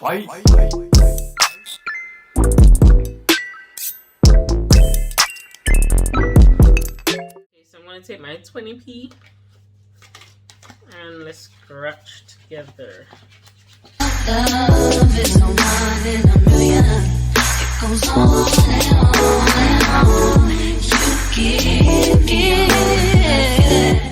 Bye. Okay, so I'm going to take my 20p and let's scratch together. Love is no one in a million. It goes on and on and on. You give it.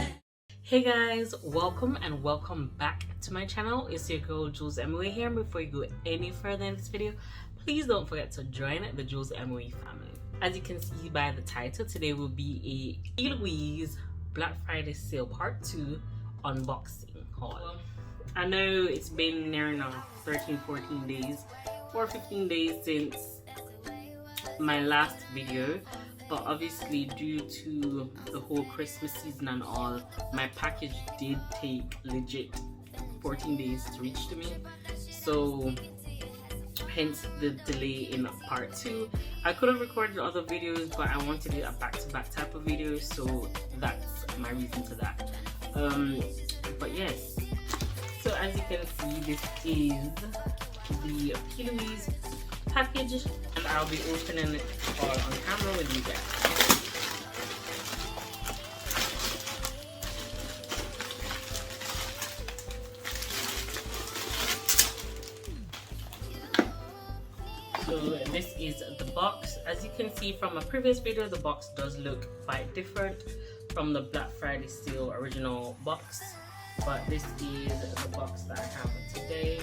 Hey guys, welcome and welcome back to my channel. It's your girl Jules Emily here. Before you go any further in this video, please don't forget to join the Jules Emily family. As you can see by the title, today will be a P.Louise Black Friday sale part 2 unboxing haul. I know it's been near enough 13-14 days or 15 days since my last video, but obviously due to the whole Christmas season and all, my package did take legit 14 days to reach to me, so hence the delay in part 2. I could have recorded other videos, but I wanted it a back-to-back type of video, so that's my reason to that. But yes, so as you can see, this is the P.Louise package, and I'll be opening it all on camera with you guys. So this is the box. As you can see from a previous video, the box does look quite different from the Black Friday sale original box, but this is the box that I have today.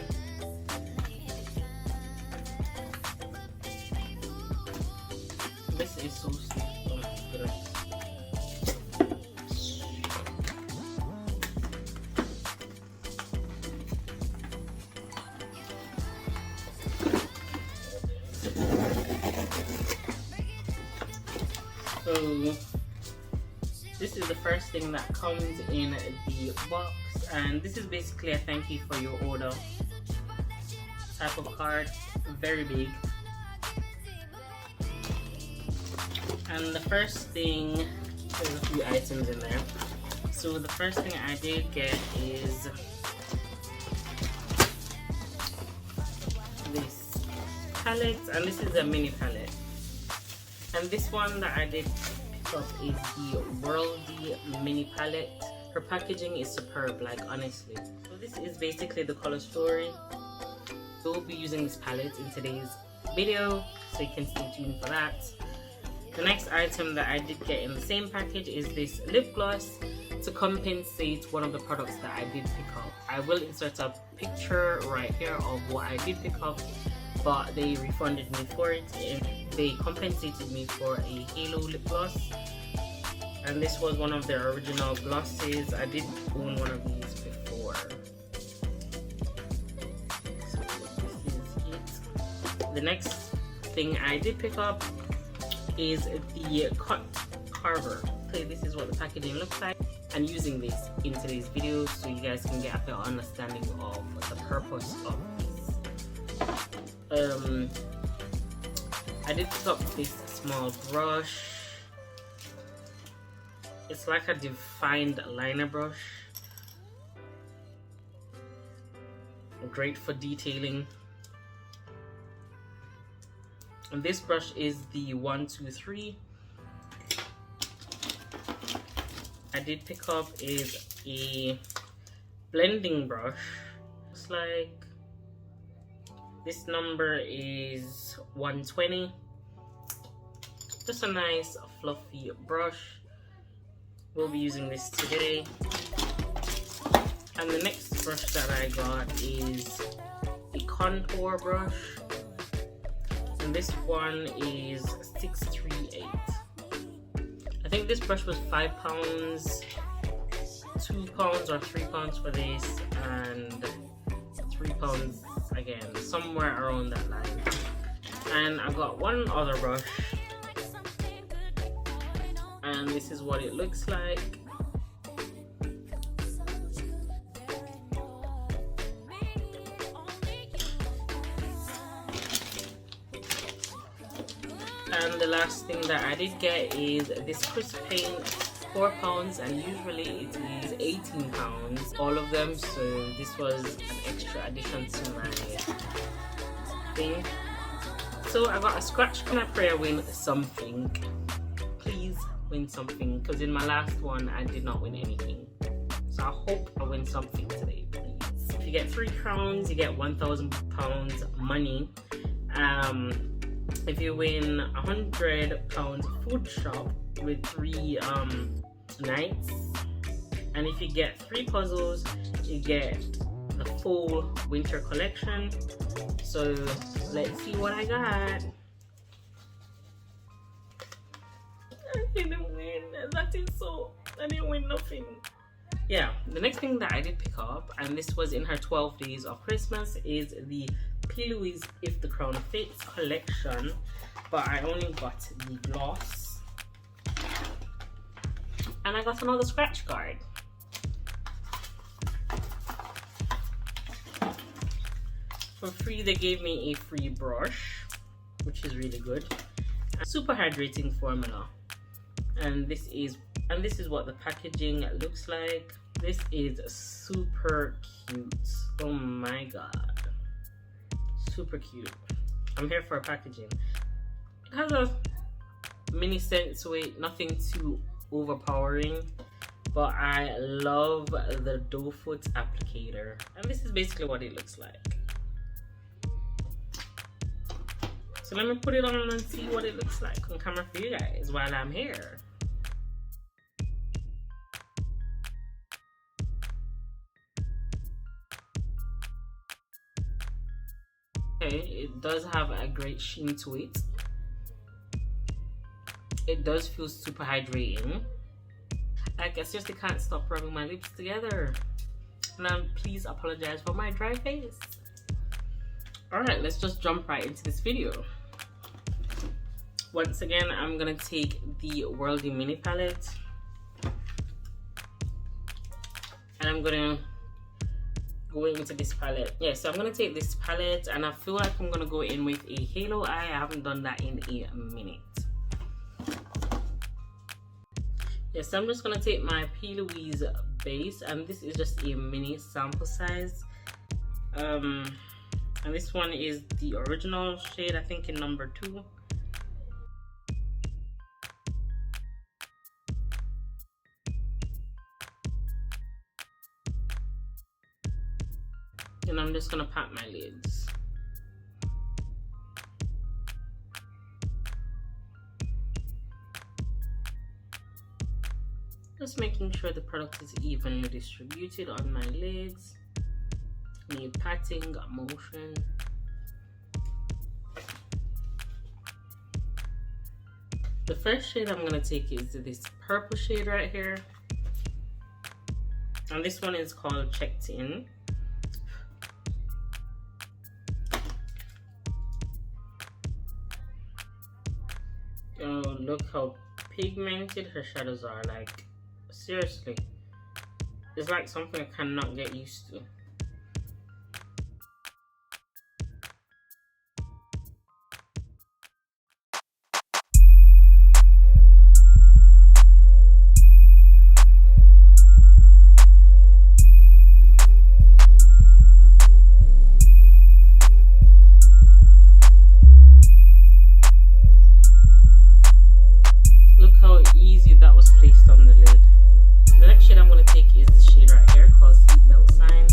This is so sweet. Oh my goodness. So this is the first thing that comes in the box, and this is basically a thank you for your order type of card. Very big. And the first thing, there's a few items in there. So the first thing I did get is this palette, and this is a mini palette. And this one that I did pick up is the Worldy mini palette. Her packaging is superb, like honestly. So this is basically the color story. We'll be using this palette in today's video, so you can stay tuned for that. The next item that I did get in the same package is this lip gloss to compensate one of the products that I did pick up. I will insert a picture right here of what I did pick up, but they refunded me for it and they compensated me for a halo lip gloss. And this was one of their original glosses. I did own one of these before. So this is it. The next thing I did pick up is the cut carver. Okay, this is what the packaging looks like. I'm using this in today's video so you guys can get a better understanding of the purpose of this. I did pick up this small brush. It's like a defined liner brush. Great for detailing. And this brush is the 123. I did pick up is a blending brush. Looks like this number is 120. Just a nice fluffy brush. We'll be using this today. And the next brush that I got is a contour brush. And this one is 638. I think this brush was £5, £2 or £3 for this, and £3 again, somewhere around that line. And I got one other brush, and this is what it looks like. And the last thing that I did get is this crisp paint, £4, and usually it is £18, all of them. So this was an extra addition to my thing. So I got a scratch. Can I pray I win something? Please win something, because in my last one I did not win anything. So I hope I win something today, please. If you get 3 crowns, you get £1,000 money. If you win £100 food shop with 3 nights, and if you get 3 puzzles, you get the full winter collection. So let's see what I got. I didn't win. That is so. I didn't win nothing. Yeah, the next thing that I did pick up, and this was in her 12 days of Christmas, is the P.Louise If the Crown Fits collection, but I only got the gloss, and I got another scratch card. For free, they gave me a free brush, which is really good. Super hydrating formula, and this is what the packaging looks like. This is super cute. Oh my god, super cute. I'm here for packaging. It has a mini scent to it, nothing too overpowering, but I love the doe foot applicator, and this is basically what it looks like. So let me put it on and see what it looks like on camera for you guys while I'm here. Okay, it does have a great sheen to it. It does feel super hydrating. Like, I seriously can't stop rubbing my lips together. Now, please apologize for my dry face. Alright, let's just jump right into this video. Once again, I'm gonna take the Worldy mini palette, and I'm gonna go into this palette. Yeah, so I'm gonna take this palette, and I feel like I'm gonna go in with a halo eye. I haven't done that in a minute. Yeah, so I'm just gonna take my P.Louise base, and this is just a mini sample size. And this one is the original shade, I think in number 2. And I'm just gonna pat my lids. Just making sure the product is evenly distributed on my lids. Need patting motion. The first shade I'm gonna take is this purple shade right here, and this one is called Checked In. Oh, look how pigmented her shadows are. Like, seriously, it's like something I cannot get used to. That was placed on the lid. The next shade I'm going to take is this shade right here called Seatbelt Sign.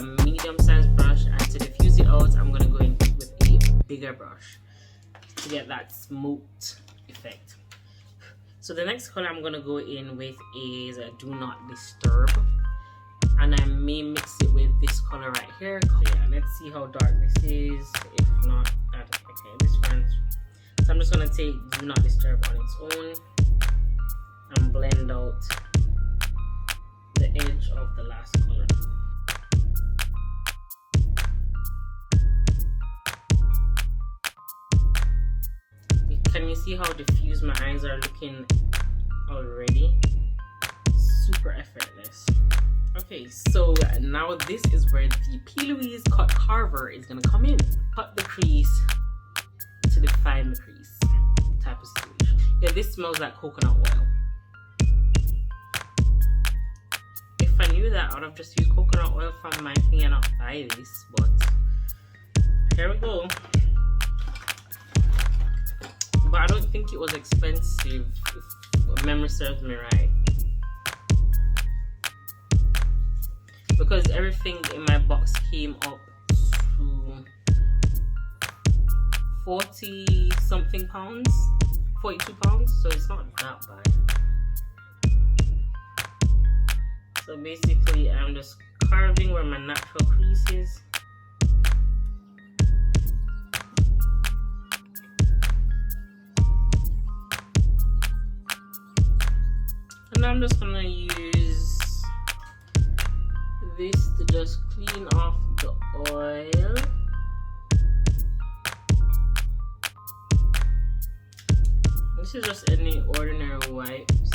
medium-sized brush, and to diffuse it out, I'm gonna go in with a bigger brush to get that smoked effect. So the next color I'm gonna go in with is Do Not Disturb, and I may mix it with this color right here. So yeah, let's see how dark this is. If not, okay, this one. So I'm just gonna take Do Not Disturb on its own and blend out the edge of the last color. Can you see how diffused my eyes are looking already? Super effortless. Okay, so now this is where the P.Louise cut carver is gonna come in. Cut the crease to define the crease type of situation. Yeah, this smells like coconut oil. If I knew that, I would have just used coconut oil from my thing and not buy this, but here we go. But I don't think it was expensive, if memory serves me right. Because everything in my box came up to 40 something pounds, 42 pounds, so it's not that bad. So basically I'm just carving where my natural crease is. And I'm just gonna use this to just clean off the oil. This is just any ordinary wipes.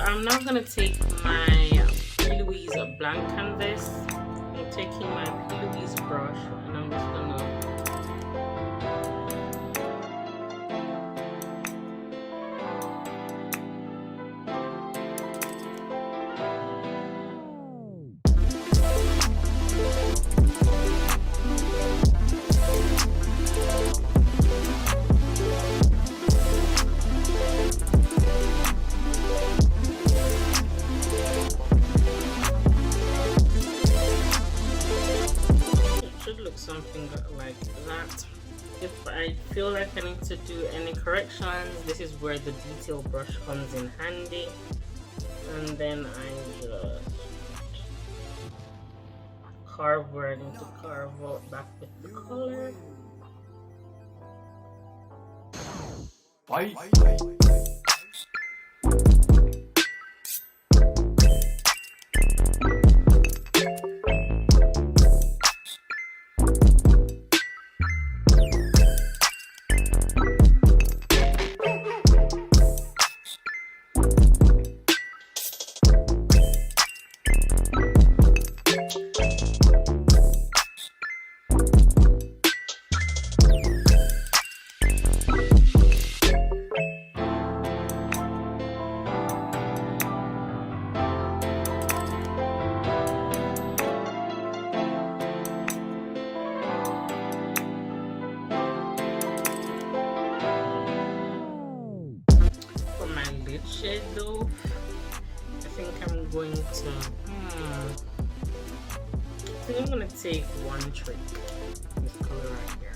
I'm now gonna take my P.Louise blank canvas. I'm taking my P.Louise brush and I'm just gonna something like that. If I feel like I need to do any corrections, this is where the detail brush comes in handy, and then I just carve where I need to carve out back with the color. Shade though, I think I'm going to I think I'm gonna take one trick, this color right here.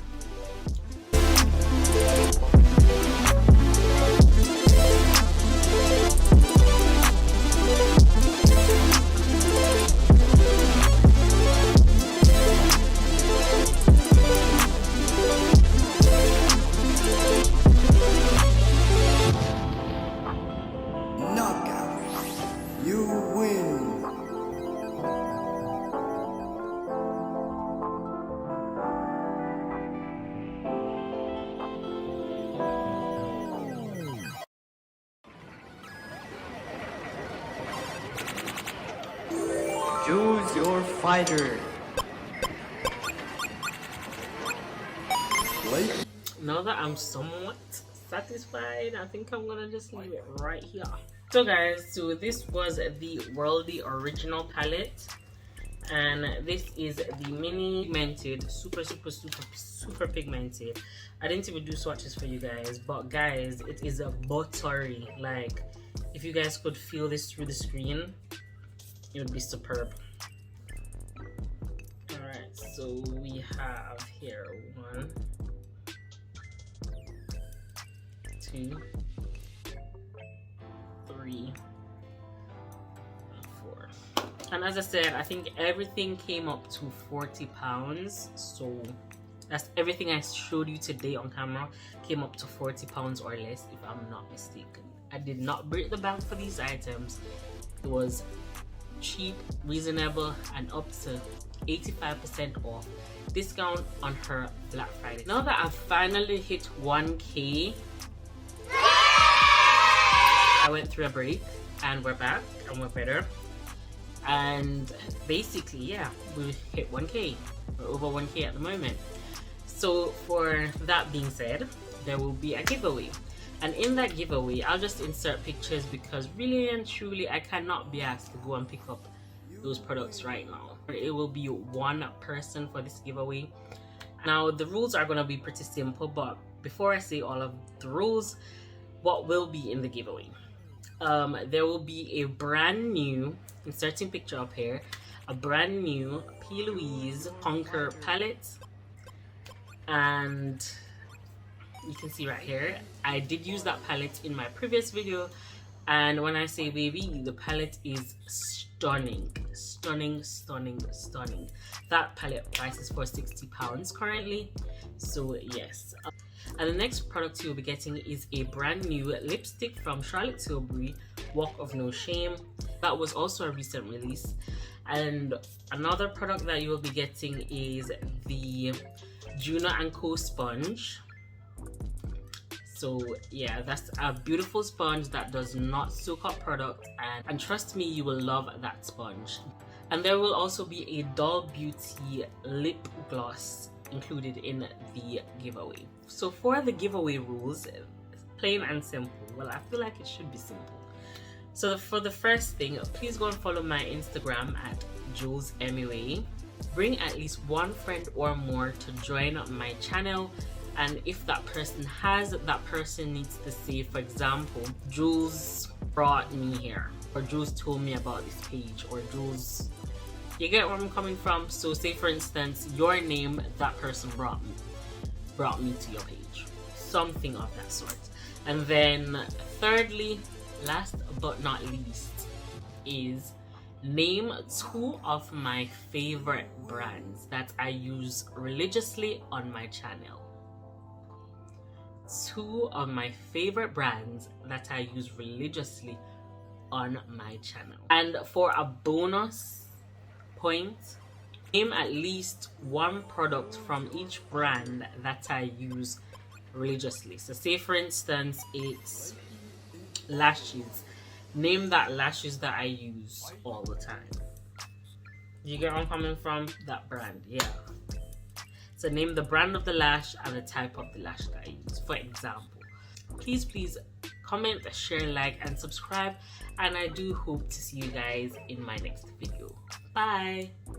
Choose your fighter. Now that I'm somewhat satisfied, I think I'm gonna just leave it right here. So guys, so this was the Worldy original palette, and this is the mini pigmented, super pigmented. I didn't even do swatches for you guys, but guys, it is a buttery. Like, if you guys could feel this through the screen, it would be superb. All right, so we have here 1, 2, 3, 4. And as I said, I think everything came up to £40. So that's everything I showed you today on camera came up to £40 or less, if I'm not mistaken. I did not break the bank for these items. It was cheap, reasonable, and up to 85% off discount on her Black Friday. Now that I've finally hit 1K, I went through a break and we're back and we're better. And basically, yeah, we hit 1K. We're over 1K at the moment. So for that being said, there will be a giveaway. And in that giveaway, I'll just insert pictures because really and truly, I cannot be asked to go and pick up those products right now. It will be one person for this giveaway. Now, the rules are going to be pretty simple, but before I say all of the rules, what will be in the giveaway? There will be a brand new, inserting picture up here, a brand new P.Louise Conquer palette. And you can see right here, I did use that palette in my previous video, and when I say baby, the palette is stunning. That palette price is for £60 currently, so yes. And the next product you'll be getting is a brand new lipstick from Charlotte Tilbury, Walk of No Shame. That was also a recent release. And another product that you will be getting is the Juno & Co sponge. So yeah, that's a beautiful sponge that does not soak up product, and trust me, you will love that sponge. And there will also be a Doll Beauty lip gloss included in the giveaway. So for the giveaway rules, plain and simple. Well, I feel like it should be simple. So for the first thing, please go and follow my Instagram at JulesMUA. Bring at least one friend or more to join my channel. And if that person has, that person needs to say, for example, Jules brought me here, or Jules told me about this page, or Jules, you get where I'm coming from? So say for instance, your name, that person brought me to your page, something of that sort. And then thirdly, last but not least, is name 2 of my favorite brands that I use religiously on my channel. 2 of my favorite brands that I use religiously on my channel. And for a bonus point, name at least 1 product from each brand that I use religiously. So say for instance, it's lashes. Name that lashes that I use all the time. You get where I'm coming from? That brand, yeah. So name the brand of the lash and the type of the lash that I use, for example. Please comment, share, like, and subscribe. And I do hope to see you guys in my next video. Bye!